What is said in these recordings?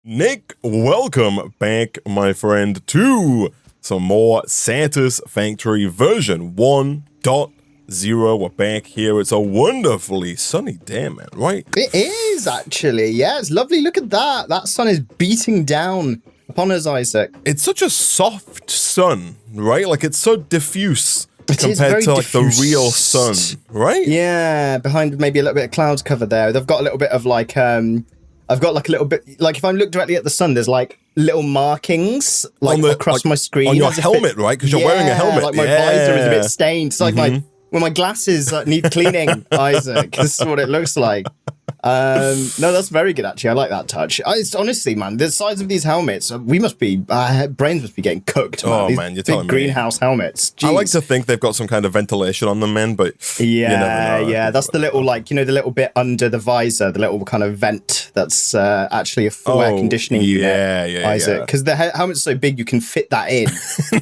Nick, welcome back, my friend, to some more Satisfactory version 1.0. We're back here. It's a wonderfully sunny day, man, right? It is, actually. Yeah, it's lovely. Look at that. That sun is beating down upon us, Isaac. It's such a soft sun, right? Like, it's so diffuse compared to, like, diffuse. the real sun, right? Yeah, behind maybe a little bit of clouds cover there. They've got a little bit of, like, I've got, like, a little bit... Like, if I look directly at the sun, there's, like, little markings, like, across my screen. On your helmet, right? Because you're wearing a helmet. Like, my visor is a bit stained. It's like when my glasses need cleaning, Isaac. This is what it looks like. No, that's very good, actually. I like that touch. It's, honestly, man, the size of these helmets, brains must be getting cooked, man. Oh, man, you're telling me. Greenhouse helmets. Jeez. I like to think they've got some kind of ventilation on them, man, but yeah, that's the little, like, you know, the little bit under the visor, the little kind of vent that's actually a full air conditioning unit, Isaac. Because the helmet's so big, you can fit that in.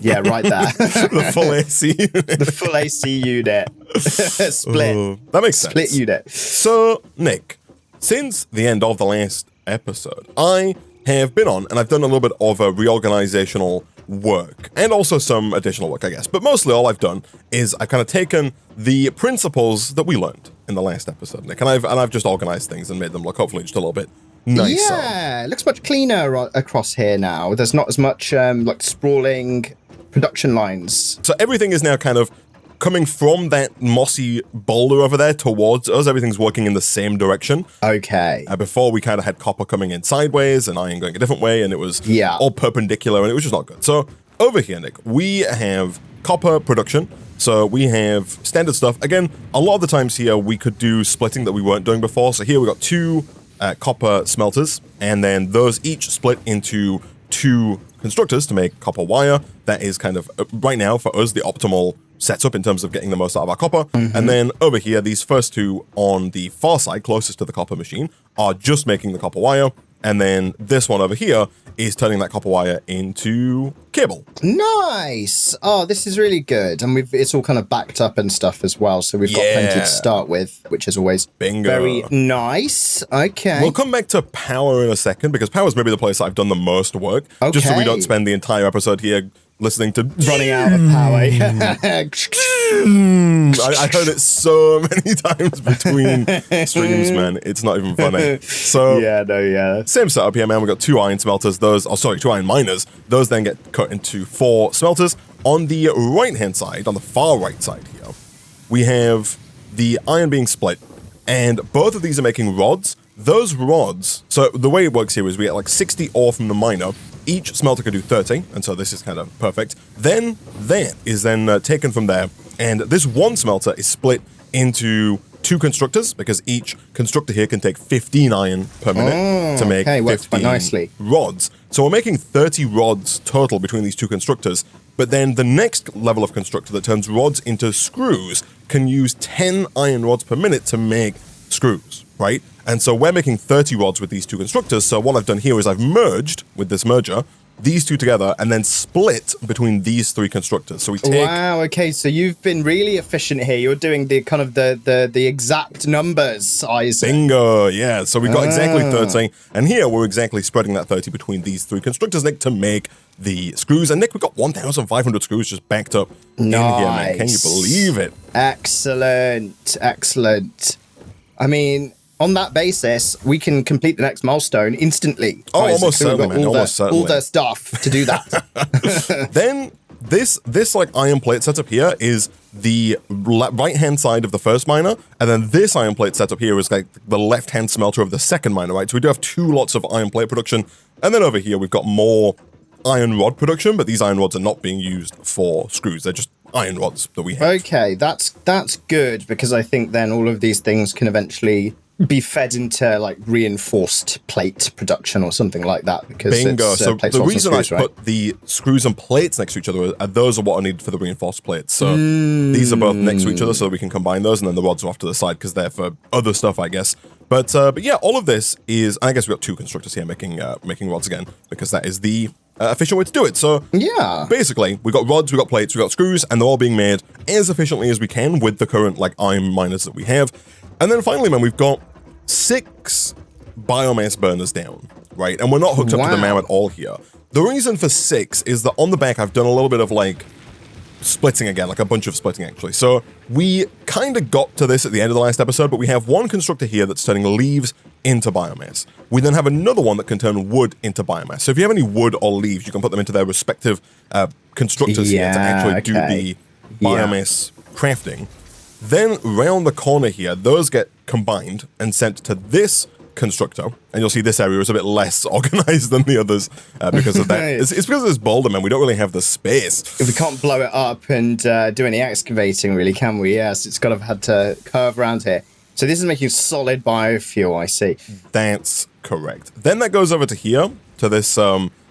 Yeah, right there. The full AC unit. The full AC unit. Split. That makes sense. Split unit. So, Nick, since the end of the last episode, I have been on and I've done a little bit of a reorganizational work and also some additional work, I guess. But mostly all I've done is I've kind of taken the principles that we learned in the last episode, Nick, and I've just organized things and made them look hopefully just a little bit nicer. Yeah, it looks much cleaner across here now. There's not as much like sprawling production lines. So everything is now kind of coming from that mossy boulder over there towards us. Everything's working in the same direction. Okay. Before, we kind of had copper coming in sideways and iron going a different way, and it was all perpendicular, and it was just not good. So over here, Nick, we have copper production. So we have standard stuff. Again, a lot of the times here, we could do splitting that we weren't doing before. So here we got two copper smelters, and then those each split into two constructors to make copper wire. That is kind of, right now, for us, the optimal setup in terms of getting the most out of our copper. And then over here, these first two on the far side, closest to the copper machine, are just making the copper wire. And then this one over here is turning that copper wire into cable. Nice. Oh, this is really good. And it's all kind of backed up and stuff as well. So we've got plenty to start with, which is always very nice. Okay. We'll come back to power in a second, because power is maybe the place I've done the most work. Okay. Just so we don't spend the entire episode here listening to running out of power. I heard it so many times between streams, man. It's not even funny. So same setup here, man. We got two iron smelters. Two iron miners. Those then get cut into four smelters. On the right-hand side, on the far right side here, we have the iron being split, and both of these are making rods. Those rods, so the way it works here is we get like 60 ore from the miner. Each smelter can do 30, and so this is kind of perfect. Then that is then taken from there, and this one smelter is split into two constructors, because each constructor here can take 15 iron per minute to make 15 rods. So we're making 30 rods total between these two constructors, but then the next level of constructor that turns rods into screws can use 10 iron rods per minute to make screws, right? And so we're making 30 rods with these two constructors. So what I've done here is I've merged, with this merger, these two together and then split between these three constructors. So we take... Wow, okay, so you've been really efficient here. You're doing the kind of the exact numbers, Isaac. Bingo, yeah. So we've got exactly 30. And here we're exactly spreading that 30 between these three constructors, Nick, to make the screws. And Nick, we've got 1,500 screws just backed up in here, man. Can you believe it? Excellent, excellent. I mean, on that basis, we can complete the next milestone instantly. Oh, Isaac. Almost certainly, man. Almost certainly. All the stuff to do that. Then this like iron plate setup here is the right-hand side of the first miner, and then this iron plate setup here is like the left-hand smelter of the second miner, right? So we do have two lots of iron plate production, and then over here we've got more iron rod production, but these iron rods are not being used for screws. They're just iron rods that we have. Okay, that's good, because I think then all of these things can eventually be fed into like reinforced plate production or something like that. Because bingo. So the reason I put the screws and plates next to each other are those are what are needed for the reinforced plates. So these are both next to each other, so that we can combine those, and then the rods are off to the side because they're for other stuff, I guess. But yeah, all of this is. I guess we've got two constructors here making rods again, because that is the efficient way to do it. So yeah, basically we've got rods, we've got plates, we've got screws, and they're all being made as efficiently as we can with the current like iron miners that we have. And then finally, man, we've got 6 biomass burners down, right? And we're not hooked up to the MAM at all here. The reason for 6 is that on the back, I've done a little bit of like splitting again, like a bunch of splitting actually. So we kind of got to this at the end of the last episode, but we have one constructor here that's turning leaves into biomass. We then have another one that can turn wood into biomass. So if you have any wood or leaves, you can put them into their respective constructors here to actually do the biomass crafting. Then round the corner here, those get combined and sent to this constructor, and you'll see this area is a bit less organized than the others because of that. It's because of this boulder, man. We don't really have the space. If we can't blow it up and do any excavating, really, can we? Yes, it's kind of had to curve around here. So this is making solid biofuel, I see. That's correct. Then that goes over to here, to this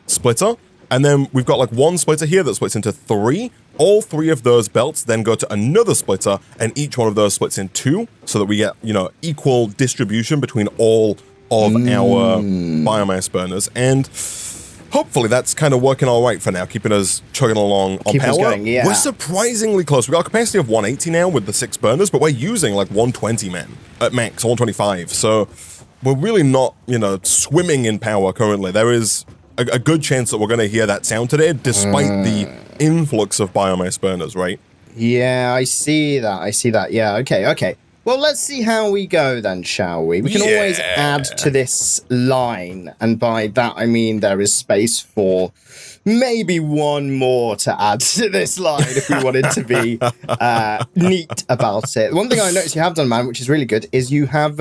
splitter, and then we've got like one splitter here that splits into 3. All 3 of those belts then go to another splitter, and each one of those splits in 2, so that we get, you know, equal distribution between all of our biomass burners. And hopefully that's kind of working all right for now, keeping us chugging along on power. Going, yeah. We're surprisingly close. We've got a capacity of 180 now with the 6 burners, but we're using like 120, man, at max, 125. So we're really not, you know, swimming in power currently. There is a good chance that we're going to hear that sound today, despite the influx of biomass burners, right? Yeah, I see that. Yeah, okay. Well, let's see how we go then, shall we? We can always add to this line, and by that I mean there is space for maybe one more to add to this line if we wanted to be neat about it. One thing I noticed you have done, man, which is really good, is you have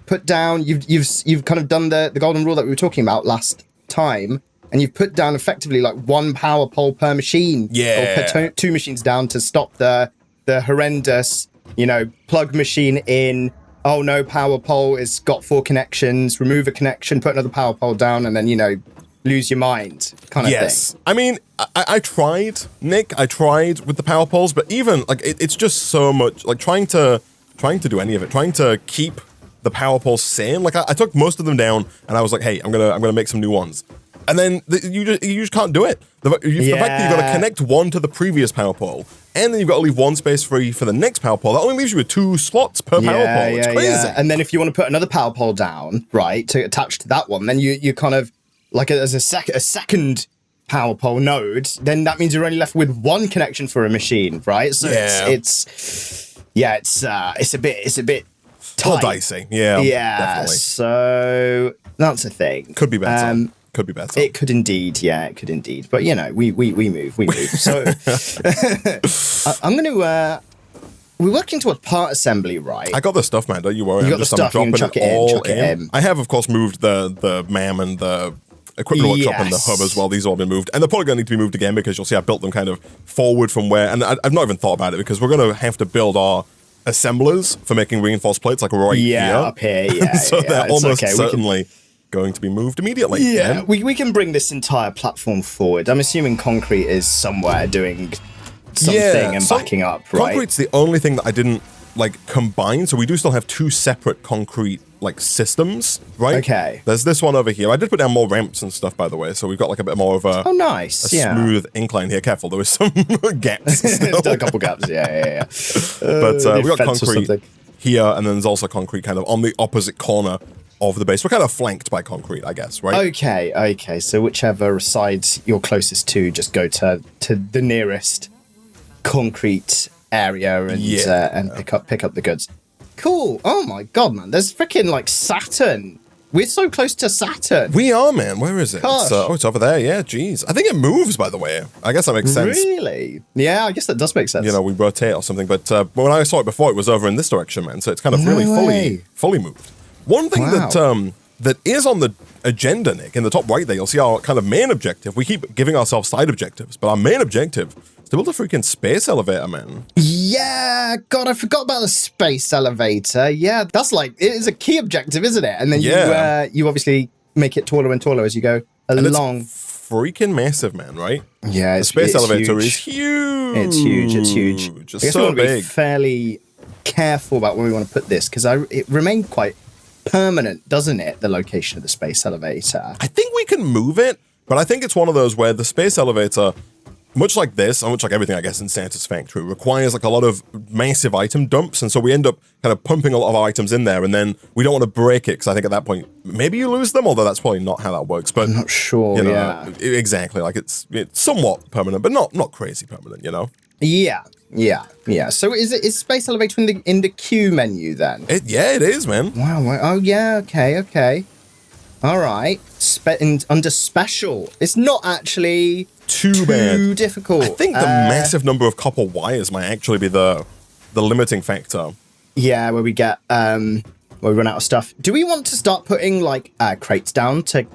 put down, you've kind of done the golden rule that we were talking about last time, and you've put down effectively like 1 power pole per machine, or per 2 machines down to stop the horrendous, you know, plug machine in. Oh no, power pole has got 4 connections. Remove a connection, put another power pole down, and then, you know, lose your mind kind of thing. I mean, I tried, Nick. I tried with the power poles, but even like it's just so much like trying to do any of it, trying to keep the power poles sane. Like I took most of them down, and I was like, hey, I'm gonna make some new ones. And then you just can't do it. The fact that you've got to connect one to the previous power pole, and then you've got to leave one space free for the next power pole. That only leaves you with 2 slots per power pole. It's crazy. Yeah. And then if you want to put another power pole down, right, to attach to that one, then you kind of like as a second power pole node. Then that means you're only left with 1 connection for a machine, right? So it's a bit tight. Dicey. Yeah. Definitely. So that's a thing. Could be better. Could be better. It could indeed, it could indeed. But, you know, we move. So I'm going to... we're working towards part assembly, right? I got the stuff, man. Don't you worry. You got the stuff, you can chuck it in. I have, of course, moved the MAM and the equipment workshop and the hub as well. These have all been moved. And they're probably going to need to be moved again because you'll see I built them kind of forward from where... And I've not even thought about it because we're going to have to build our assemblers for making reinforced plates like right here. Up here, so they're almost certainly... going to be moved immediately. Yeah, we can bring this entire platform forward. I'm assuming concrete is somewhere doing something and backing up, right? Concrete's the only thing that I didn't like combine, so we do still have 2 separate concrete like systems, right? Okay. There's this one over here. I did put down more ramps and stuff, by the way, so we've got like a bit more of a smooth incline here. Careful, there was some gaps. A couple gaps, yeah. But we got concrete here, and then there's also concrete kind of on the opposite corner of the base. We're kind of flanked by concrete, I guess, right? Okay. So whichever side you're closest to, just go to the nearest concrete area and pick up the goods. Cool. Oh my god, man. There's freaking like Saturn. We're so close to Saturn. We are, man. Where is it? It's over there. Yeah, jeez. I think it moves, by the way. I guess that makes sense. Really? Yeah, I guess that does make sense. You know, we rotate or something. But when I saw it before, it was over in this direction, man. So it's kind of fully moved. One thing that is on the agenda, Nick, in the top right there, you'll see our kind of main objective. We keep giving ourselves side objectives, but our main objective is to build a freaking space elevator, man. Yeah, God, I forgot about the space elevator. Yeah, that's like, it is a key objective, isn't it? And then you obviously make it taller and taller as you go along. It's freaking massive, man, right? Yeah, the space elevator is huge. It's huge. It's so we want to big. be fairly careful about where we want to put this because it remained quite permanent, doesn't it, the location of the space elevator? I think we can move it, but I think it's one of those where the space elevator, much like this, and much like everything, I guess, in Satisfactory, requires like a lot of massive item dumps, and so we end up kind of pumping a lot of our items in there, and then we don't want to break it, because I think at that point, maybe you lose them, although that's probably not how that works, but... I'm not sure, Exactly, like it's somewhat permanent, but not crazy permanent, you know? Yeah. So is Space Elevator in the queue menu then? It is, man. Wow. Oh yeah. Okay. All right. Under special, it's not actually too bad. difficult. I think the massive number of copper wires might actually be the limiting factor. Yeah, where we get where we run out of stuff. Do we want to start putting like crates down to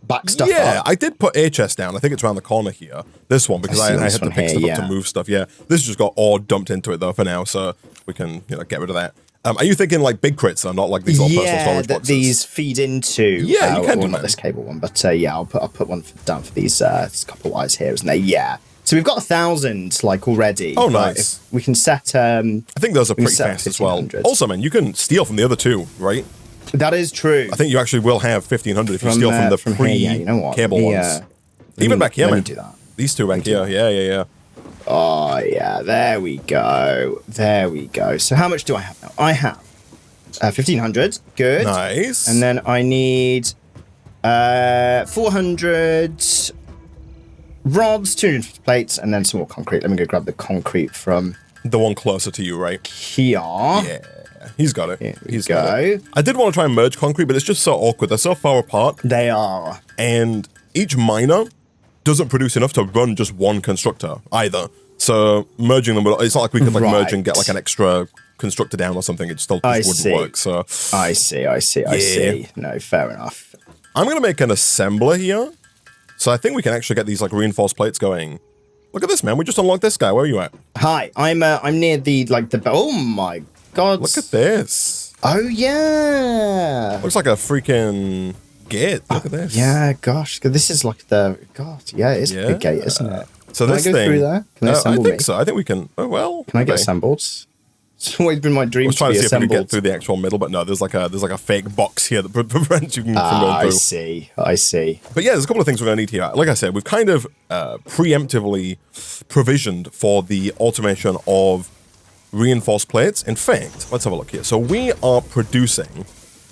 back stuff up? Yeah, I did put HS down. I think it's around the corner here. This one, because I had to pick stuff up to move stuff. Yeah, this just got all dumped into it though for now, so we can get rid of that. Are you thinking like big crits though, not like these little personal storage boxes? These feed into. Yeah, you can do not this cable one, but I'll put one down for these couple wires here, isn't there? Yeah. So we've got 1,000 like already. Oh, nice. We can set. I think those are pretty fast as well. Also, man, you can steal from the other two, right? That is true. I think you actually will have 1,500 if you steal from the pre-cable ones. Even back here, man. Do that. These two back here. Yeah. Oh, yeah. There we go. So how much do I have now? I have 1,500. Good. Nice. And then I need 400 rods, 250 plates, and then some more concrete. Let me go grab the concrete from... the one closer to you, right? Here. Yeah. He's got it. He's got it. I did want to try and merge concrete, but it's just so awkward. They're so far apart. They are. And each miner doesn't produce enough to run just one constructor either. So merging them, it's not like we could like merge and get like an extra constructor down or something. It still just wouldn't work. So I see. No, fair enough. I'm going to make an assembler here. So I think we can actually get these like reinforced plates going. Look at this, man. We just unlocked this guy. Where are you at? Hi, I'm near the oh my God. Look at this. Oh yeah. Looks like a freaking gate. Look at this. Yeah, gosh. This is like it is a big gate, isn't it? So can this I go through there? Can I assemble I think so. I think we can. Oh well. Can I get assembled? It's always been my dream to be assembled. I was trying to see if we could get through the actual middle, but no, there's like a fake box here that prevents you from going through. I see. But yeah, there's a couple of things we're going to need here. Like I said, we've kind of preemptively provisioned for the automation of reinforced plates. In fact, let's have a look here. So we are producing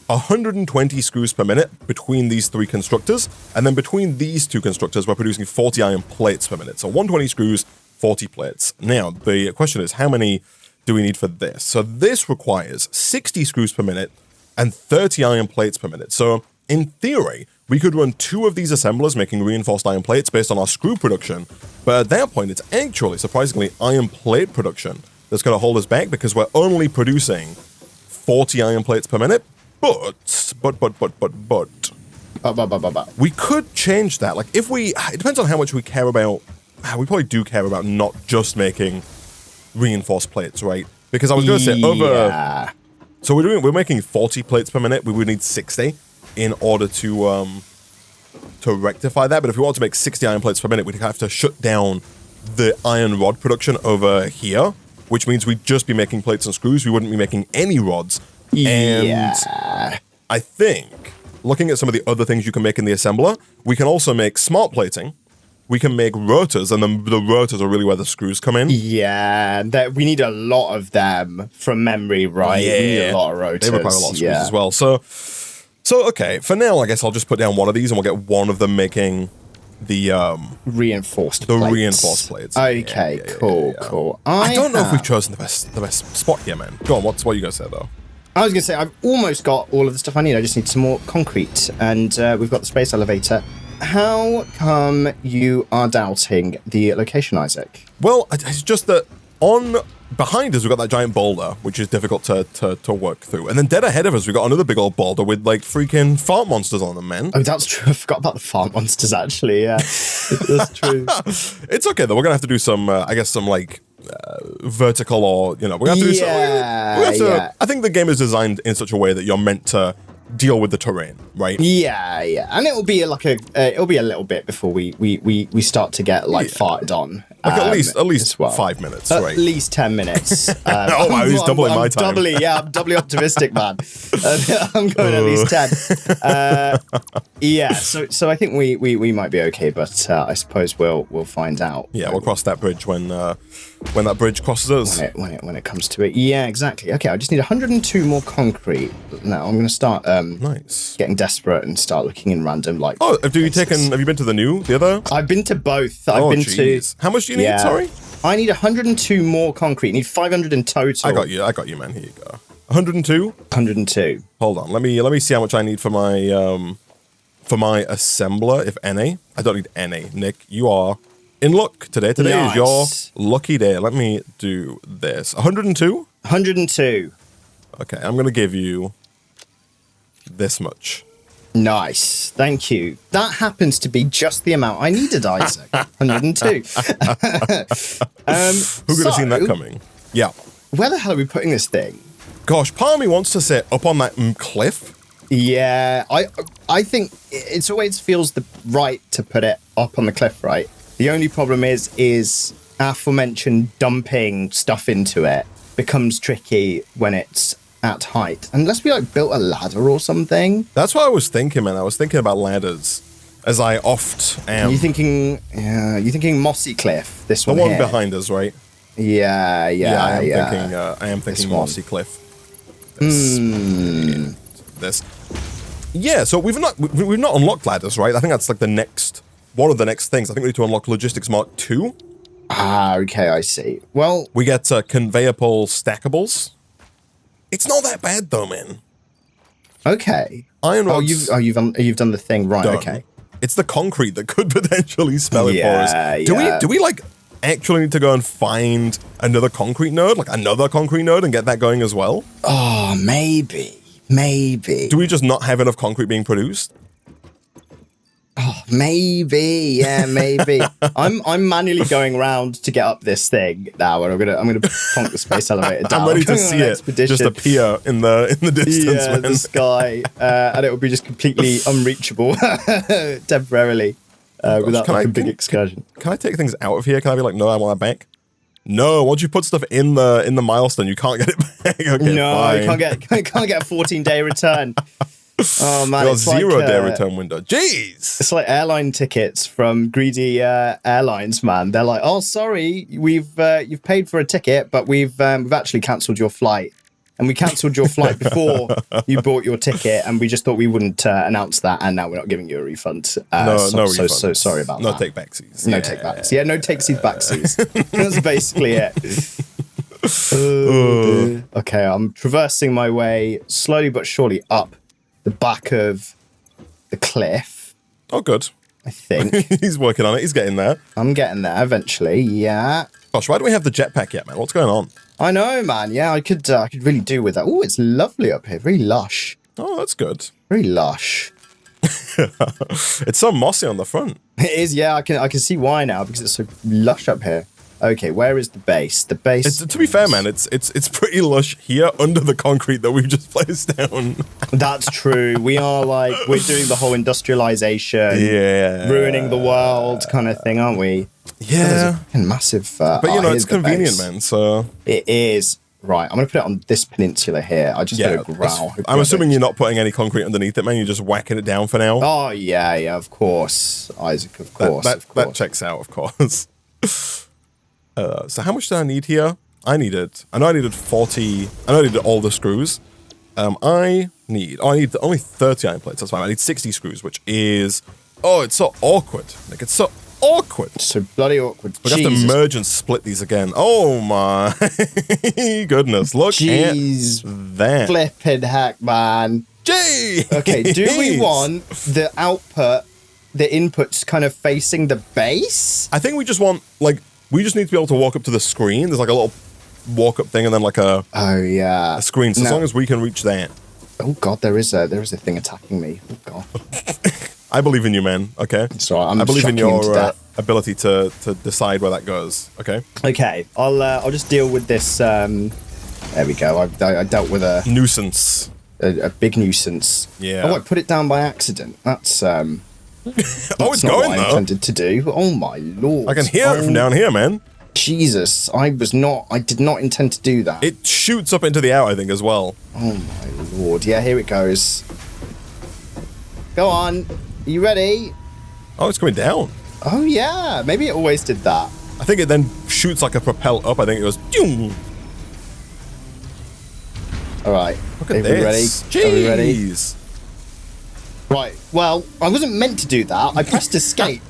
120 screws per minute between these three constructors, and then between these two constructors, we're producing 40 iron plates per minute. So 120 screws, 40 plates. Now, the question is, how many do we need for this? So this requires 60 screws per minute and 30 iron plates per minute. So in theory, we could run 2 of these assemblers making reinforced iron plates based on our screw production, but at that point, it's actually, surprisingly, iron plate production that's going to hold us back because we're only producing 40 iron plates per minute. But we could change that. Like if it depends on how much we care about. We probably do care about not just making reinforced plates, right? Because I was going to say so we're making 40 plates per minute. We would need 60 in order to rectify that. But if we want to make 60 iron plates per minute, we'd have to shut down the iron rod production over here, which means we'd just be making plates and screws. We wouldn't be making any rods. And I think, looking at some of the other things you can make in the assembler, we can also make smart plating. We can make rotors, and then the rotors are really where the screws come in. Yeah, we need a lot of them from memory, right? Yeah. We need a lot of rotors. They require a lot of screws as well. So okay, for now, I guess I'll just put down one of these, and we'll get one of them making the reinforced plates. Okay, cool. I don't know if we've chosen the best spot here, man. Go on, what are you gonna say though? I was going to say, I've almost got all of the stuff I need. I just need some more concrete. And we've got the space elevator. How come you are doubting the location, Isaac? Well, it's just that behind us, we've got that giant boulder, which is difficult to work through. And then dead ahead of us, we've got another big old boulder with, like, freaking fart monsters on them, man. Oh, that's true. I forgot about the fart monsters, actually. Yeah, that's true. It's okay, though. We're going to have to do some, vertical or, we're going to have to do some... I think the game is designed in such a way that you're meant to deal with the terrain, right? Yeah. And it'll be a little bit before we start to get, farted on. Like at least as well. 5 minutes, At right? least 10 minutes. Oh, wow, he's doubling my time. I'm doubly optimistic, man. I'm going at least 10. Yeah, so I think we might be okay, but I suppose we'll find out. Yeah, we'll cross that bridge when that bridge crosses us. When it comes to it. Yeah, exactly. Okay, I just need 102 more concrete. Now I'm going to start nice. Getting desperate and start looking in random like. Oh, have you been to the other? I've been to both. I've been to. How much do you need? Sorry. I need 102 more concrete. I need 500 in total. I got you, man. Here you go. 102. 102. Hold on. Let me see how much I need for my assembler. If any, I don't need any. Nick, you are in luck today. Today is your lucky day. Let me do this. 102. 102. Okay, I'm gonna give you this much. Nice. Thank you. That happens to be just the amount I needed, Isaac. 102. Who could have seen that coming? Yeah. Where the hell are we putting this thing? Gosh, part of me wants to sit up on that cliff. Yeah, I think it's always feels right to put it up on the cliff, right? The only problem is aforementioned dumping stuff into it becomes tricky when it's at height. Unless we built a ladder or something. That's what I was thinking, man. I was thinking about ladders, as I oft am. You're thinking Mossy Cliff, this one The one here. behind us, right? Yeah. I am thinking Mossy Cliff. This. Yeah, so we've not unlocked ladders, right? I think that's like one of the next things. I think we need to unlock Logistics Mark 2. Ah, okay, I see. Well, we get conveyor pole stackables. It's not that bad though, man. Okay. Iron rods. You've done the thing right. Done. Okay. It's the concrete that could potentially spell it for us. Do we actually need to go and find another concrete node, and get that going as well? Oh, maybe. Do we just not have enough concrete being produced? Oh, maybe. Yeah, maybe. I'm manually going around to get up this thing now, and I'm gonna plonk the space elevator down. I'm ready to see it just appear in the distance, man. The sky, and it will be just completely unreachable temporarily without a big excursion. Can I take things out of here? Can I be like, no, I want that back? No, once you put stuff in the milestone, you can't get it back. Okay, no, fine. you can't get a 14-day return. Oh man, it's 0-day return window. Jeez, it's like airline tickets from greedy airlines, man. They're like, oh, sorry, you've paid for a ticket, but we've actually cancelled your flight, and we cancelled your flight before you bought your ticket, and we just thought we wouldn't announce that, and now we're not giving you a refund. No refund. So sorry about that. No take backsies. No take backsies. Yeah, no take seat backsies. That's basically it. Okay, I'm traversing my way slowly but surely up the back of the cliff. Oh, good. I think. He's working on it. He's getting there. I'm getting there eventually, yeah. Gosh, why do we have the jetpack yet, man? What's going on? I know, man. Yeah, I could really do with that. Oh, it's lovely up here. Very lush. Oh, that's good. Very lush. It's so mossy on the front. It is, yeah. I can see why now, because it's so lush up here. Okay, where is the base? The base. To be fair, man, it's pretty lush here under the concrete that we've just placed down. That's true. We're doing the whole industrialization, ruining the world kind of thing, aren't we? Yeah. Oh, massive. But it's convenient, man. So it is. Right, I'm gonna put it on this peninsula here. I just gotta growl. I'm assuming you're not putting any concrete underneath it, man. You're just whacking it down for now. Oh yeah, of course, Isaac. Of course, that checks out, of course. So how much did I need here? I needed 40. I know I needed all the screws. I need only 30 iron plates. That's fine. I need 60 screws, which is it's so awkward. Like it's so awkward. So bloody awkward. We have to merge and split these again. Oh my goodness! Look at that. Flipping heck, man. Jeez. Okay, do we want the inputs kind of facing the base? I think we just want we just need to be able to walk up to the screen. There's like a little walk-up thing, and then a screen. So as long as we can reach that. Oh god, there is a thing attacking me. Oh god. I believe in you, man. Okay. It's all right. I believe in your ability to decide where that goes. Okay. Okay. I'll just deal with this. There we go. I dealt with a nuisance. A big nuisance. Yeah. Oh, I put it down by accident. That's Oh, it's going, what I intended to do. Oh, my lord. I can hear it from down here, man. Jesus, I did not intend to do that. It shoots up into the air, I think, as well. Oh, my lord. Yeah, here it goes. Go on. Are you ready? Oh, it's coming down. Oh, yeah. Maybe it always did that. I think it then shoots like a propel up. I think it goes... Doom. All right. Look at this. Ready? Are we ready? Jeez. Right. Well, I wasn't meant to do that. I pressed escape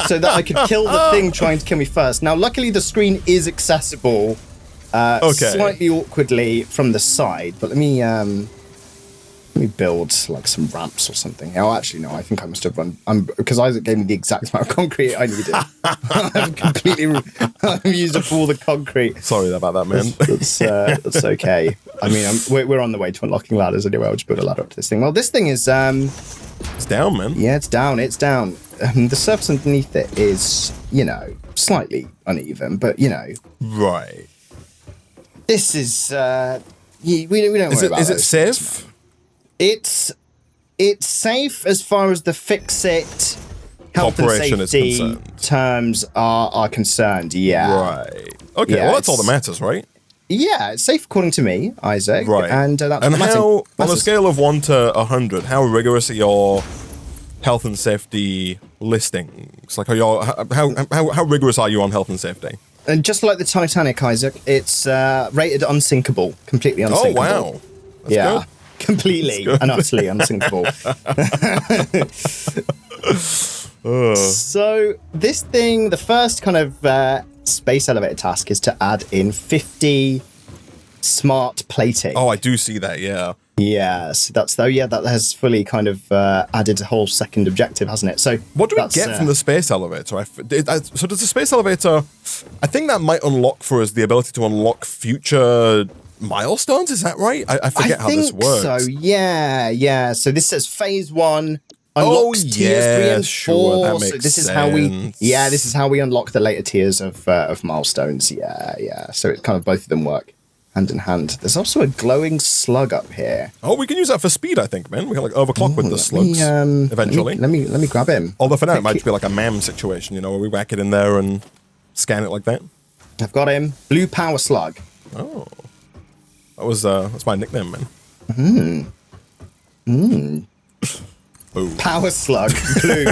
so that I could kill the thing trying to kill me first. Now, luckily, the screen is accessible slightly awkwardly from the side. But let me build like some ramps or something. Oh, actually, no. I think I must have run because Isaac gave me the exact amount of concrete I needed. I've used up all the concrete. Sorry about that, man. That's okay. I mean, we're on the way to unlocking ladders anyway. I'll just build a ladder up to this thing. Well, this thing is it's down, man. Yeah, it's down. It's down. The surface underneath it is, slightly uneven, but Right. This is we don't worry about it. Is it safe? It's safe as far as the fix-it health and safety terms are concerned. Yeah. Right. Okay. Yeah, well, that's all that matters, right? Yeah, it's safe according to me, Isaac. Right. And that's and how, on a scale of 1 to 100, how rigorous are your health and safety listings? Like, how rigorous are you on health and safety? And just like the Titanic, Isaac, it's rated unsinkable, completely unsinkable. Oh wow! That's good. Completely and utterly unsinkable. So this thing, the first kind of space elevator task is to add in 50 smart plating. Oh, I do see that. Yeah. Yes, that has fully kind of added a whole second objective, hasn't it? So what do we get from the space elevator? So does the space elevator? I think that might unlock for us the ability to unlock future milestones. Is that right? I forget how this works. So yeah. So this says phase 1 unlocks tiers 3 and 4. Sure, that makes so this sense. is how we unlock the later tiers of milestones. Yeah. So it's kind of both of them work hand in hand. There's also a glowing slug up here. Oh, we can use that for speed, I think, man. We can like overclock with the slugs eventually. Let me grab him. Although for now it might just be like a MAM situation, where we whack it in there and scan it like that. I've got him. Blue power slug. Oh. That's my nickname, man. Ooh. Power slug. Blue.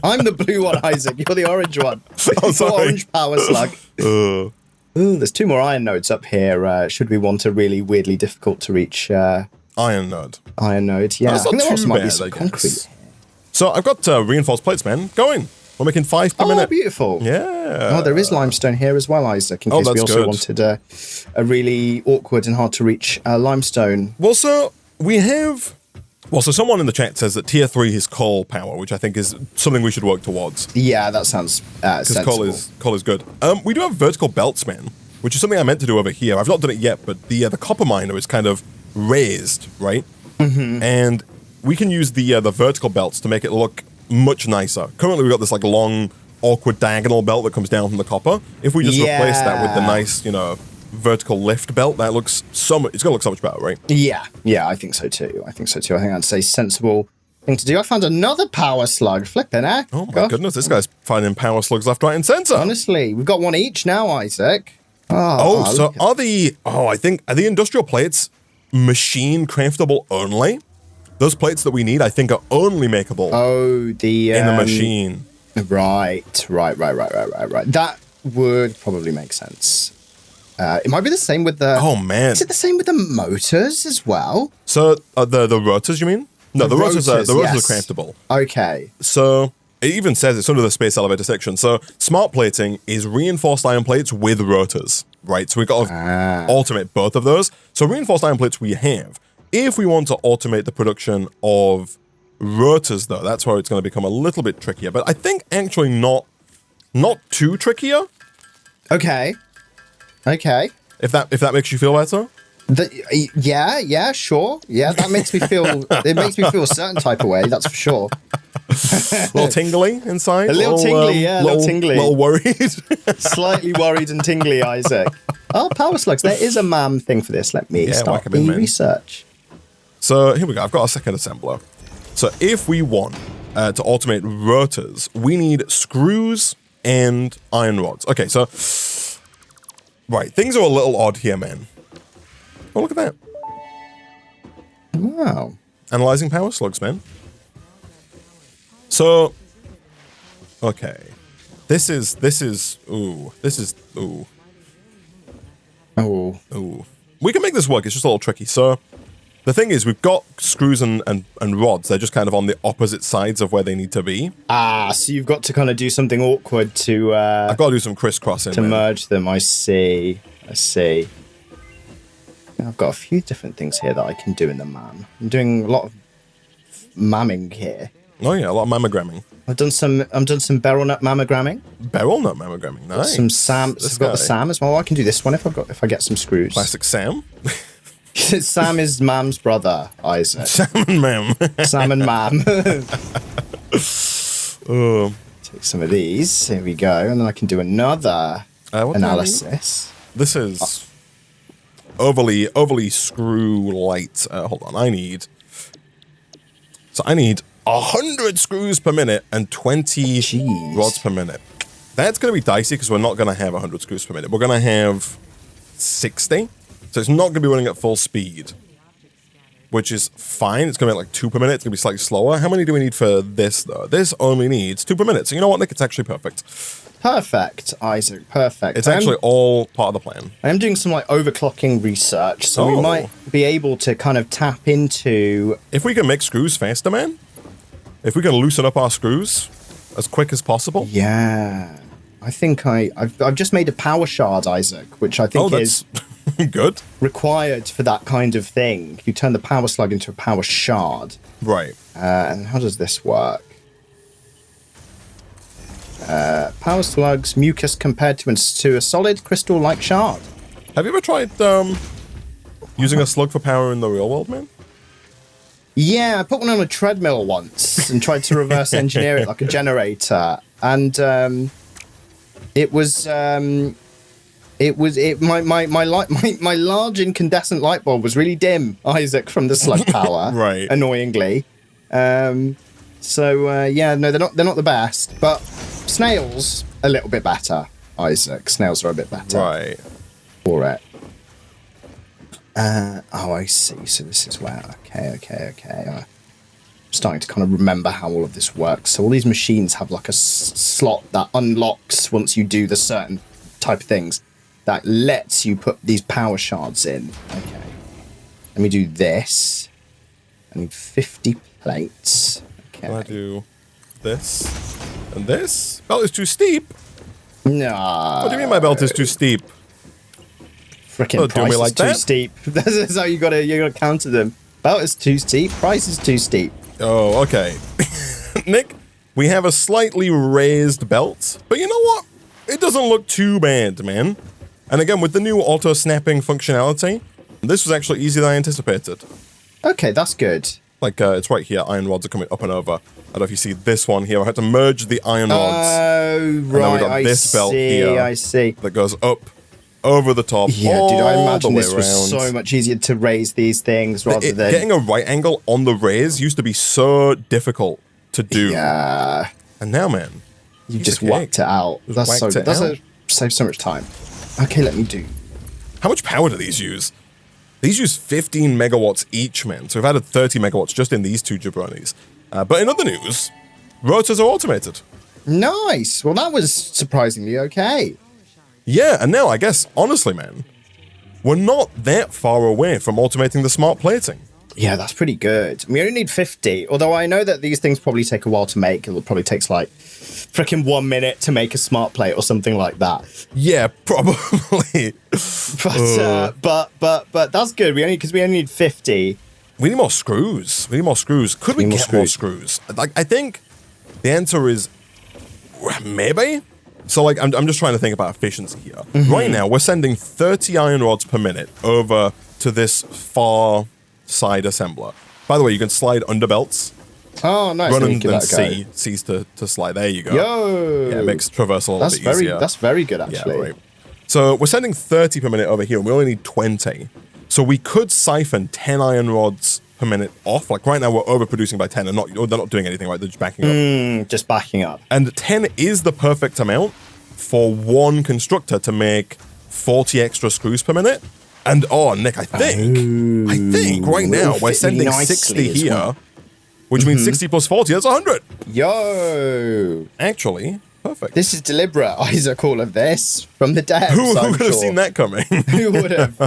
I'm the blue one, Isaac. You're the orange one. Oh, sorry. Orange power slug. Ooh, there's 2 more iron nodes up here. Should we want a really weirdly difficult to reach iron node? Iron node, yeah. I think there also might be some concrete. So I've got reinforced plates, man. Going. We're making 5 per minute. Oh, beautiful. Yeah. Oh, there is limestone here as well, Isaac, in case we also wanted a really awkward and hard to reach limestone. Well, so we have... Well, so someone in the chat says that tier 3 is coal power, which I think is something we should work towards. Yeah, that sounds sensible. Because coal is good. We do have vertical belts, man, which is something I meant to do over here. I've not done it yet, but the copper miner is kind of raised, right? Mm-hmm. And we can use the vertical belts to make it look much nicer. Currently, we've got this like long, awkward diagonal belt that comes down from the copper. If we just replace that with the nice, vertical lift belt, that looks it's going to look so much better, right? Yeah, I think so too. I think that's a sensible thing to do. I found another power slug. Flipping, eh? Oh my goodness, this guy's finding power slugs left, right, and center. Honestly, we've got one each now, Isaac. Are the industrial plates machine craftable only? Those plates that we need, I think, are only makeable. in the machine. Right. That would probably make sense. It might be the same with the... Oh, man. Is it the same with the motors as well? So, the rotors, you mean? No, the rotors are craftable. Okay. So, it even says it's under the space elevator section. So, smart plating is reinforced iron plates with rotors, right? So, we've got to automate both of those. So, reinforced iron plates we have. If we want to automate the production of rotors, though, that's where it's going to become a little bit trickier. But I think actually not too trickier. Okay. If that makes you feel better. Yeah, sure. Yeah, that makes me feel. It makes me feel a certain type of way. That's for sure. A little tingly inside. A little tingly. A little tingly. A little worried. Slightly worried and tingly, Isaac. Oh, power slugs. There is a MAM thing for this. Let me start the research. So here we go. I've got a second assembler. So if we want to automate rotors, we need screws and iron rods. Okay, so... Right, things are a little odd here, man. Oh, look at that. Wow. Analyzing power slugs, man. So... Okay. This is, ooh. Oh. Ooh. We can make this work, it's just a little tricky. So, the thing is, we've got screws and rods. They're just kind of on the opposite sides of where they need to be. Ah, so you've got to kind of do something awkward to... I've got to do some crisscrossing. To merge them, I see. I've got a few different things here that I can do in the MAM. I'm doing a lot of mamming here. Oh yeah, a lot of mammogramming. I've done some beryl nut mammogramming. Beryl nut mammogramming, nice. Some SAM. I've got the SAM as well. I can do this one if I get some screws. Classic Sam. Sam is Mam's brother, Isaac. Sam and Mam. Sam and Mam. Oh. Take some of these. Here we go. And then I can do another analysis. This is overly screw light. Hold on. I need 100 screws per minute and 20 rods per minute. That's going to be dicey because we're not going to have 100 screws per minute. We're going to have 60. So it's not going to be running at full speed, which is fine. It's going to be like 2 per minute. It's going to be slightly slower. How many do we need for this, though? This only needs 2 per minute. So you know what, Nick? It's actually perfect. Perfect, Isaac. Perfect. It's actually all part of the plan. I am doing some like overclocking research, so we might be able to kind of tap into... If we can make screws faster, man. If we can loosen up our screws as quick as possible. Yeah. I think I've just made a power shard, Isaac, which I think is... Good. Required for that kind of thing. You turn the power slug into a power shard. Right. And how does this work? Power slugs, mucus compared to a solid crystal-like shard. Have you ever tried using a slug for power in the real world, man? Yeah, I put one on a treadmill once and tried to reverse engineer it like a generator. And my large incandescent light bulb was really dim, Isaac, from the slug power. Right. Annoyingly. Yeah, no, they're not the best, but snails a little bit better, Isaac. Snails are a bit better. Right. For it. Oh, I see. So this is where. Okay. I'm starting to kind of remember how all of this works. So all these machines have like a slot that unlocks once you do the certain type of things that lets you put these power shards in. Okay. Let me do this. I need 50 plates. Okay. I do this and this. Belt is too steep. No. What do you mean my belt is too steep? Freaking price is too steep. That's how you gotta counter them. Belt is too steep. Price is too steep. Oh, okay. Nick, we have a slightly raised belt, but you know what? It doesn't look too bad, man. And again, with the new auto-snapping functionality, this was actually easier than I anticipated. Okay, that's good. Like, it's right here. Iron rods are coming up and over. I don't know if you see this one here. I had to merge the iron rods. Oh, right. And then we got this belt here. I see. That goes up, over the top, yeah, dude, I imagine this was so much easier to raise these things rather than... Getting a right angle on the raise used to be so difficult to do. Yeah. And now, man... You just whacked it out. That's so good. That saves so much time. Okay, let me do. How much power do these use? These use 15 megawatts each, man. So we've added 30 megawatts just in these two jabronis. But in other news, rotors are automated. Nice. Well, that was surprisingly okay. Yeah, and now I guess, honestly, man, we're not that far away from automating the smart plating. Yeah, that's pretty good. We only need 50, although I know that these things probably take a while to make. It probably takes like freaking 1 minute to make a smart plate or something like that. Yeah, probably. But that's good. We only need 50. We need more screws. Could we get more screws? Like, I think the answer is maybe. So, like, I'm just trying to think about efficiency here. Mm-hmm. Right now, we're sending 30 iron rods per minute over to this far side assembler. By the way, you can slide under belts. Oh, nice. Run and then C's to slide. There you go. Yo! Yeah, it makes traversal a little bit easier. That's very good, actually. Yeah, right. So we're sending 30 per minute over here, and we only need 20. So we could siphon 10 iron rods per minute off. Like right now, we're overproducing by 10, and they're not doing anything, right? They're just backing up. Just backing up. And 10 is the perfect amount for one constructor to make 40 extra screws per minute. And Nick, I think right now we're sending 60 here, well. Which means 60 plus 40, that's 100. Yo! Actually, perfect. This is deliberate, Isaac, all of this from the devs. Who could have seen that coming? Who would have?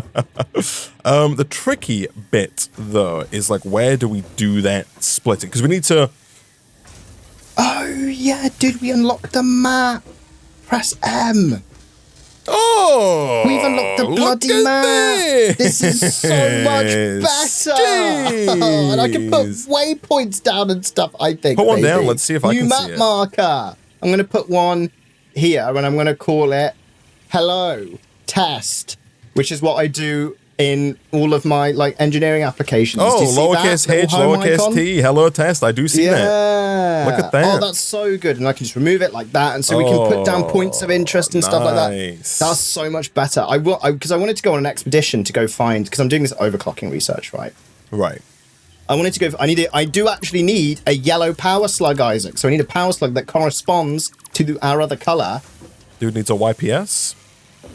The tricky bit, though, is like, where do we do that splitting? Because we need to... Oh, yeah, dude, we unlocked the map. Press M. Oh! We've unlocked the bloody map. This is so much better. And I can put waypoints down and stuff, I think. Put one down, let's see if I can see it. New map marker. I'm going to put one here, and I'm going to call it Hello Test, which is what I do in all of my engineering applications. Oh, lowercase h, lowercase t, hello test. I do see that. Look at that. Oh, that's so good. And I can just remove it like that. And so we can put down points of interest and stuff like that. That's so much better. Because I wanted to go on an expedition to go find, because I'm doing this overclocking research, right? Right. I wanted to go, I do actually need a yellow power slug, Isaac. So I need a power slug that corresponds to our other color. Dude needs a YPS?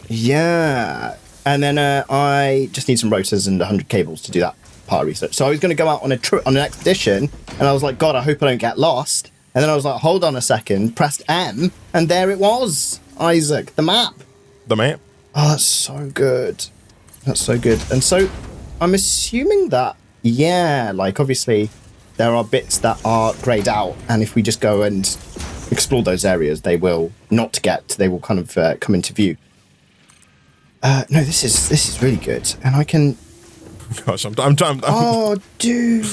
Yeah. And then I just need some rotors and 100 cables to do that part of research. So I was going to go out on an expedition, and I was like, God, I hope I don't get lost. And then I was like, hold on a second, pressed M, and there it was, Isaac, the map. The map? Oh, that's so good. That's so good. And so I'm assuming that, obviously there are bits that are grayed out, and if we just go and explore those areas, they will kind of come into view. No, this is really good, and I can. Gosh, I'm trying. Oh, dude!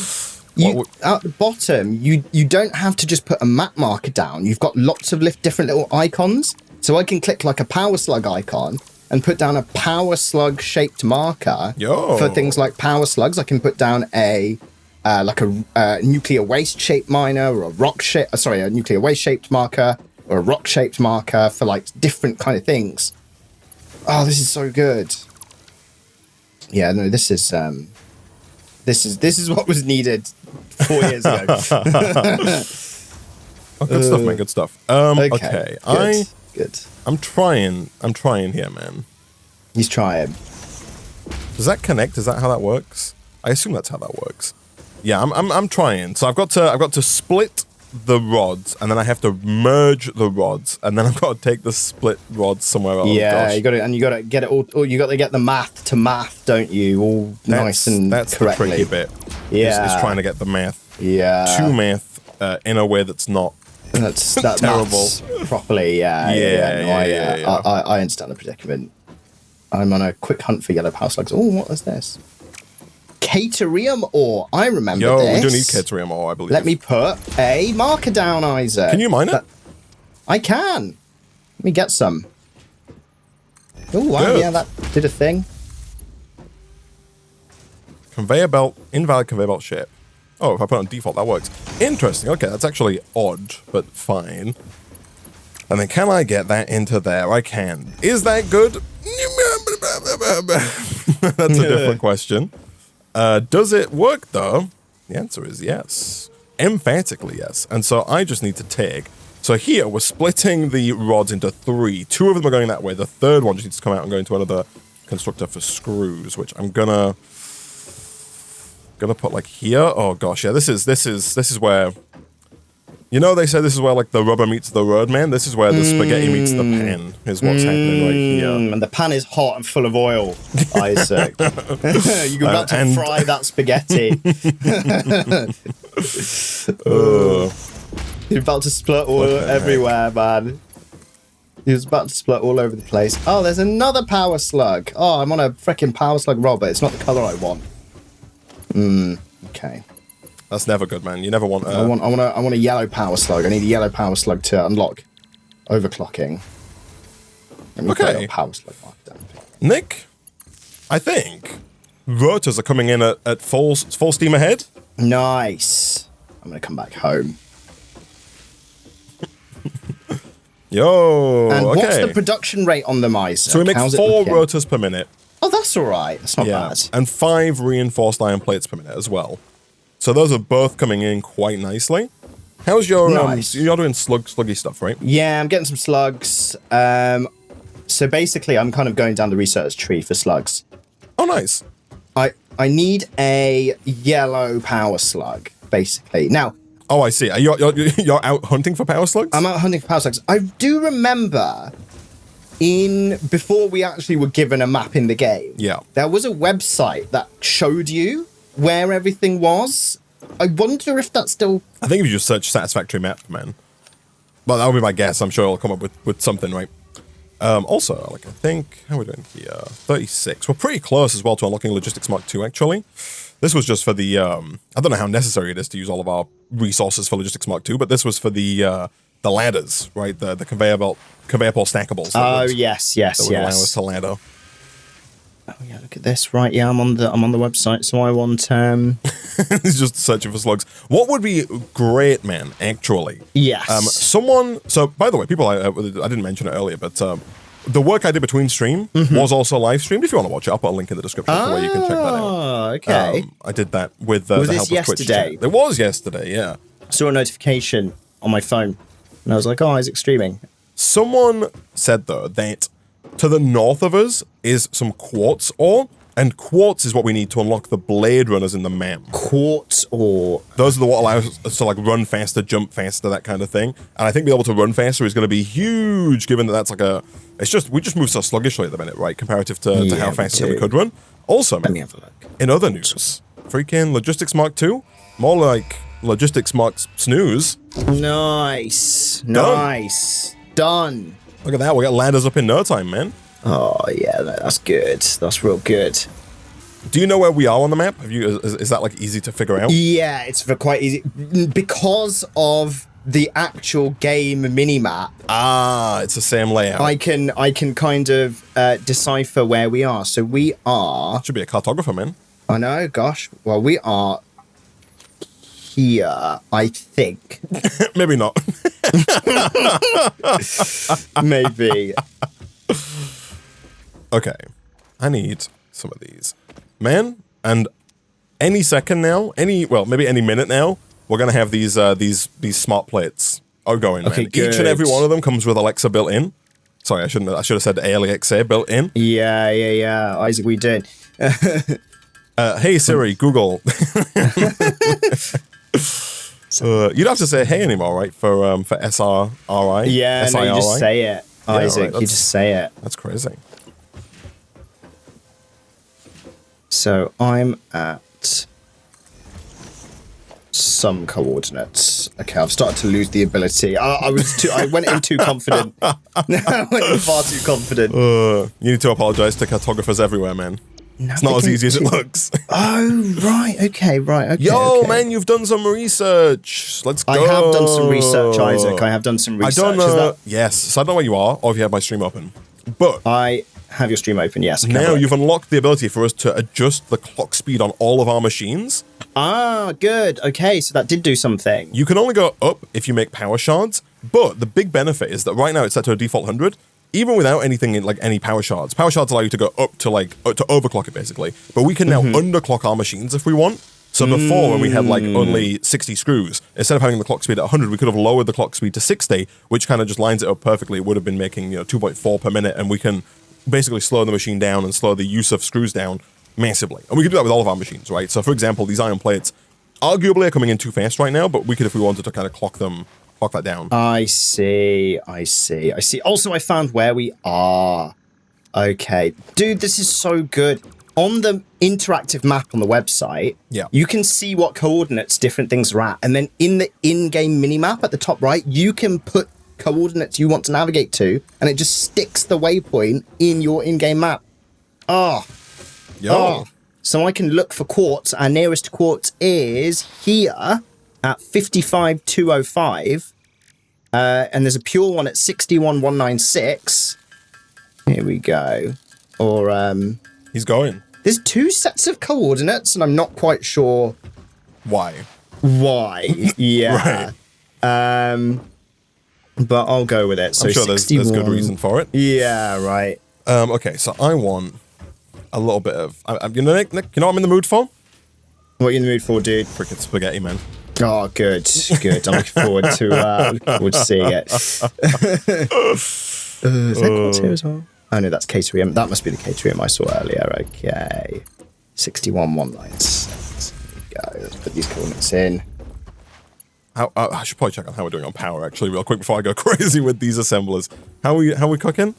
At the bottom, you don't have to just put a map marker down. You've got lots of different little icons, so I can click like a power slug icon and put down a power slug shaped marker. For things like power slugs. I can put down a nuclear waste shaped miner or a nuclear waste shaped marker or a rock shaped marker for like different kind of things. Oh, this is so good. Yeah, no, this is what was needed 4 years ago. Good stuff, man. Good stuff. Okay. Good. I'm trying here, man. He's trying. Does that connect? Is that how that works? I assume that's how that works. Yeah, I'm trying. So I've got to split the rods, and then I have to merge the rods, and then I've got to take the split rods somewhere else. Yeah, you got to get it all. You got to get the math to math, don't you? All nice and that's correctly. The tricky bit. Yeah, is trying to get the math. Yeah, to math in a way that's not. That's terrible. Properly. Yeah. I understand the predicament. I'm on a quick hunt for yellow power slugs. Oh, what is this? Caterium ore. I remember this. We do need caterium ore, I believe. Let me put a marker down, Isaac. Can you mine it? I can. Let me get some. Oh, wow. Yeah, that did a thing. Conveyor belt, invalid conveyor belt shape. Oh, if I put it on default, that works. Interesting. Okay, that's actually odd, but fine. And then can I get that into there? I can. Is that good? That's a different question. Does it work, though? The answer is yes. Emphatically yes. And so I just need to take... So here, we're splitting the rods into 3. 2 of them are going that way. The third one just needs to come out and go into another constructor for screws, which I'm gonna put like here. Oh gosh, yeah, this is where... You know, they say this is where like the rubber meets the road, man. This is where the spaghetti meets the pan, is what's happening right here. And the pan is hot and full of oil, Isaac. You're about to fry that spaghetti. You're about to split oil everywhere, man. He's about to split all over the place. Oh, there's another power slug. Oh, I'm on a freaking power slug roll, but it's not the color I want. Okay. That's never good, man. You never want. I want a yellow power slug. I need a yellow power slug to unlock overclocking. Let me put a power slug mark down. Nick, I think rotors are coming in at full steam ahead. Nice. I'm gonna come back home. Yo. And okay. what's the production rate on them, Isaac? So we make 4 rotors per minute. Oh, that's all right. That's not bad. And 5 reinforced iron plates per minute as well. So those are both coming in quite nicely. How's your Nice. You're doing sluggy stuff, right? Yeah, I'm getting some slugs. So basically, I'm kind of going down the research tree for slugs. Oh, nice. I need a yellow power slug, basically. Now. Oh, I see. You're out hunting for power slugs? I'm out hunting for power slugs. I do remember before we actually were given a map in the game. Yeah. There was a website that showed you where everything was. I wonder if that's still. I think if you just search Satisfactory map, man. Well, that would be my guess. I'm sure it'll come up with something, right? Also, like, I think, how are we doing here? 36. We're pretty close as well to unlocking Logistics Mark 2, actually. This was just for the, I don't know how necessary it is to use all of our resources for Logistics Mark 2, but this was for the ladders, right? The conveyor pole stackables. Oh, yes. That would allow us to ladder. Oh yeah, look at this. Right, yeah, I'm on the website, so I want He's just searching for slugs. What would be great, man, actually? Yes. So by the way, people, I didn't mention it earlier, but the work I did between stream was also live streamed. If you want to watch it, I'll put a link in the description for where you can check that out. Oh, okay. I did that with the Was help this of Twitch yesterday? chat. It was yesterday, yeah. Saw a notification on my phone, and I was like, "Oh, Isaac's streaming." Someone said, though, that to the north of us is some quartz ore, and quartz is what we need to unlock the Blade Runners in the map. Quartz ore. Those are the what allows us to like run faster, jump faster, that kind of thing. And I think being able to run faster is going to be huge, given that that's like we just move so sluggishly at the minute, right? Comparative to how fast we could run. Also, man, Let me have a look. in other news, freaking Logistics Mark 2, more like Logistics Mark Snooze. Nice. Nice. Done. Look at that, we got ladders up in no time, man. Oh yeah, that's good. That's real good. Do you know where we are on the map? Is that like easy to figure out? Yeah, it's quite easy because of the actual game minimap. Ah, it's the same layout. I can kind of decipher where we are. So we are. Should be a cartographer, man. I know. Gosh. Well, we are here. I think. Maybe not. Maybe. Okay, I need some of these, man. And any second now, maybe any minute now, we're gonna have these smart plates going. Okay, man. Each and every one of them comes with Alexa built in. Sorry, I should have said Alexa built in. Yeah. Isaac, we did. Hey Siri, Google. You don't have to say hey anymore, right? For SRRI. Yeah, no, you just say it, Isaac. Right, you just say it. That's crazy. So I'm at some coordinates. Okay, I've started to lose the ability. I went in too confident. I went in far too confident. You need to apologize to cartographers everywhere, man. No, it's not as easy as it looks. Oh, right. Okay. Yo, man, you've done some research. Let's go. I have done some research, Isaac. I have done some research. I don't know. Yes. So I don't know where you are, or if you have my stream open. But I have your stream open, yes. Now you've unlocked the ability for us to adjust the clock speed on all of our machines. Ah, good. Okay, so that did do something. You can only go up if you make power shards, but the big benefit is that right now it's set to a default 100. Even without anything like any power shards allow you to go up to to overclock it basically. But we can now underclock our machines if we want. So before, when we had like only 60 screws, instead of having the clock speed at 100, we could have lowered the clock speed to 60, which kind of just lines it up perfectly. It would have been making 2.4 per minute, and we can basically slow the machine down and slow the use of screws down massively. And we can do that with all of our machines, right? So for example, these iron plates arguably are coming in too fast right now, but we could, if we wanted to kind of clock that down. I see. Also, I found where we are. Okay. Dude, this is so good. On the interactive map on the website, you can see what coordinates different things are at. And then in the in-game minimap at the top right, you can put coordinates you want to navigate to, and it just sticks the waypoint in your in-game map. So I can look for quartz. Our nearest quartz is here at 55,205. And there's a pure one at 61,196. Here we go. Or, he's going. There's two sets of coordinates, and I'm not quite sure why. Yeah. Right. But I'll go with it. So I'm sure there's good reason for it. Yeah, right. Okay, so I want a little bit of... you know, Nick, you know what I'm in the mood for? What are you in the mood for, dude? Freaking spaghetti, man. Oh, good. I'm looking forward to seeing it. Is there quartz here as well? Oh, no, that's K3M. That must be the K3M I saw earlier. Okay. 61,196. There we go. Let's put these coordinates in. I should probably check on how we're doing on power, actually, real quick before I go crazy with these assemblers. How are we cooking?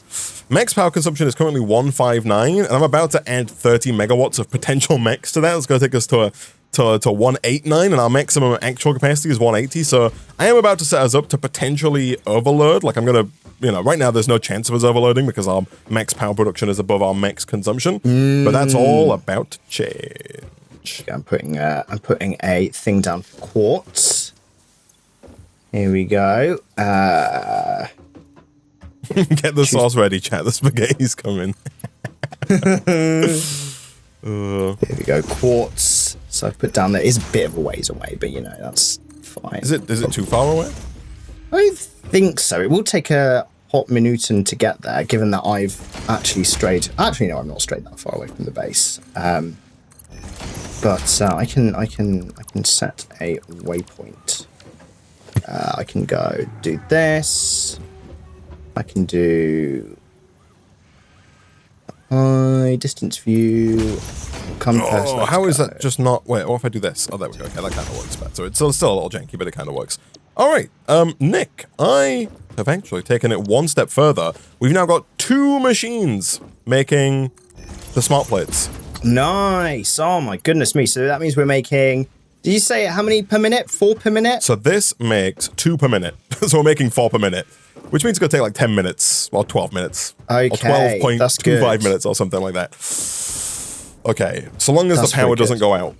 Max power consumption is currently 159, and I'm about to add 30 megawatts of potential max to that. It's going to take us to 189, and our maximum actual capacity is 180. So I am about to set us up to potentially overload. Like, I'm going to, right now there's no chance of us overloading because our max power production is above our max consumption. But that's all about to change. I'm putting a thing down for quartz. Here we go. Get the sauce ready, chat. The spaghetti's coming. Here we go. Quartz. So I've put down there. It's a bit of a ways away, but that's fine. Is it too far away? I think so. It will take a hot minute to get there, given that I've actually strayed. Actually, no, I'm not strayed that far away from the base. But I can set a waypoint. I can go do this. I can do distance view. Compass. Oh, how is that just not? Wait, what if I do this? Oh, there we go. Okay, that kind of works better. So it's still a little janky, but it kind of works. All right, Nick, I have actually taken it one step further. We've now got 2 machines making the smart plates. Nice. Oh my goodness me. So that means we're making. Did you say how many per minute? 4 per minute? So this makes 2 per minute. So we're making 4 per minute, which means it's going to take like 10 minutes or 12 minutes. Okay, or 12.25 minutes or something like that. Okay, so long as the power doesn't go out.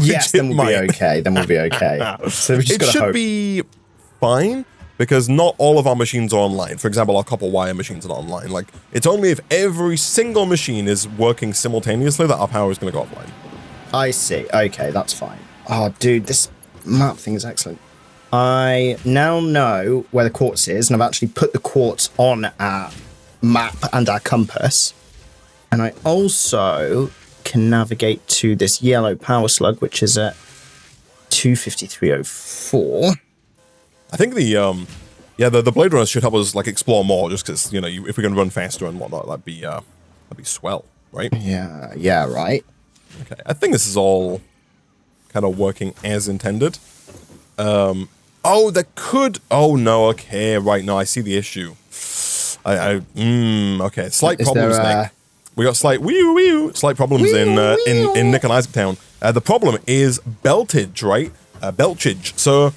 Yes, then we'll be okay. So we just it should be fine because not all of our machines are online. For example, our copper wire machines are not online. Like, it's only if every single machine is working simultaneously that our power is going to go offline. I see. Okay, that's fine. Oh, dude, this map thing is excellent. I now know where the quartz is, and I've actually put the quartz on our map and our compass. And I also can navigate to this yellow power slug, which is at 253.04. I think the Blade Runners should help us like explore more, just because if we can run faster and whatnot, that'd be swell, right? Yeah, right. Okay, I think this is all kind of working as intended. Oh, no, okay, right, no, I see the issue. Okay, slight problems, Nick. We got slight problems in Nick and Isaac Town. The problem is beltage, right? Belchage. So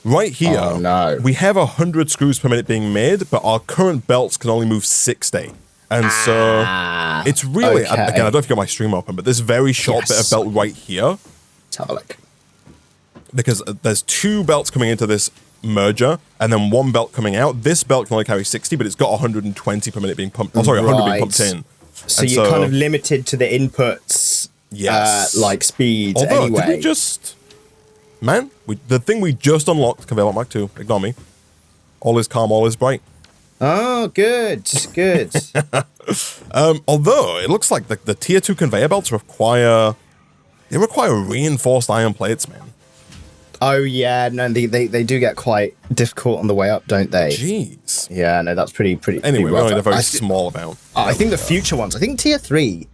right here, we have 100 screws per minute being made, but our current belts can only move 60. And so it's really, again, I don't know if you got my stream open, but this very short bit of belt right here. Let's have a look. Because there's 2 belts coming into this merger, and then 1 belt coming out. This belt can only carry 60, but it's got 120 per minute being pumped. Oh, sorry, 100 being pumped in. So you're kind of limited to the inputs, like speed. Although, anyway. Did we just... Man, the thing we just unlocked, Conveyor Belt Mark 2, ignore me. All is calm, all is bright. Oh, good. Although, it looks like the tier 2 conveyor belts require reinforced iron plates, man. Oh, yeah, no, they do get quite difficult on the way up, don't they? Jeez. Yeah, no, that's pretty Anyway, we're only a very small amount. I think the future ones, I think tier 3,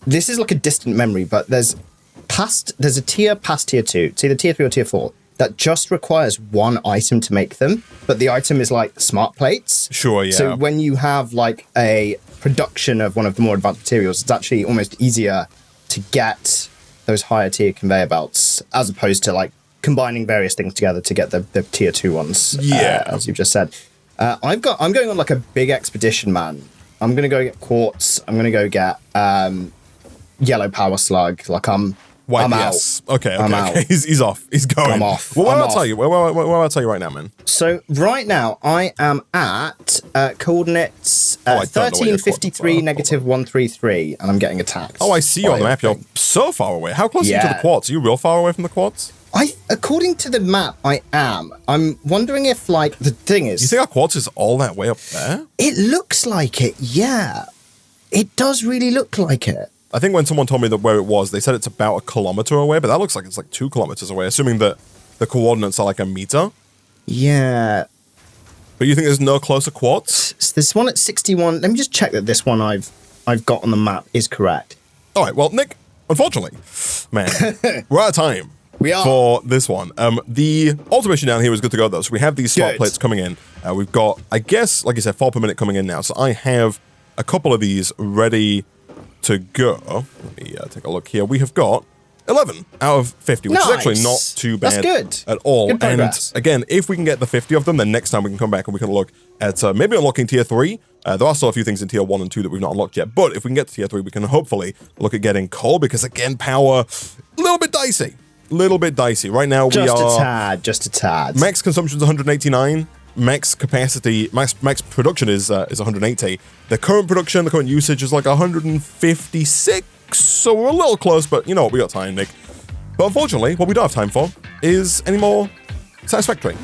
this is like a distant memory, but there's a tier past tier 2, it's either tier 3 or tier 4, that just requires 1 item to make them, but the item is like smart plates. Sure, yeah. So when you have like a production of one of the more advanced materials, it's actually almost easier to get those higher tier conveyor belts as opposed to like combining various things together to get the tier 2 ones. Yeah. As you've just said. I'm going on like a big expedition, man. I'm going to go get quartz. I'm going to go get yellow power slug. Like I'm out. Okay. I'm out. He's off. He's going. I'm off. Well, I'll tell you. Where I'll tell you right now, man. So right now I am at coordinates 1353 negative 133, and I'm getting attacked. Oh, I see you on the map. You're so far away. How close are you to the quartz? Are you real far away from the quartz? According to the map, I am. I'm wondering if, like, the thing is... You think our quartz is all that way up there? It looks like it, yeah. It does really look like it. I think when someone told me that where it was, they said it's about 1 kilometer away, but that looks like it's like 2 kilometers away, assuming that the coordinates are like a meter. Yeah. But you think there's no closer quartz? This one at 61. Let me just check that this one I've got on the map is correct. All right. Well, Nick, unfortunately, man, we're out of time. We are. For this one. The automation down here is good to go, though. So we have these slot plates coming in. We've got, I guess, like you said, 4 per minute coming in now. So I have a couple of these ready to go. Let me take a look here. We have got 11 out of 50, which is actually not too bad at all. Good progress. And again, if we can get the 50 of them, then next time we can come back and we can look at maybe unlocking tier 3. There are still a few things in tier 1 and 2 that we've not unlocked yet. But if we can get to tier 3, we can hopefully look at getting coal, because again, power, a little bit dicey. Little bit dicey. Right now we are... Just a tad. Max consumption is 189. Max capacity, max production is 180. The current production, the current usage is like 156. So we're a little close, but you know what? We got time, Nick. But unfortunately, what we don't have time for is any more Satisfactory.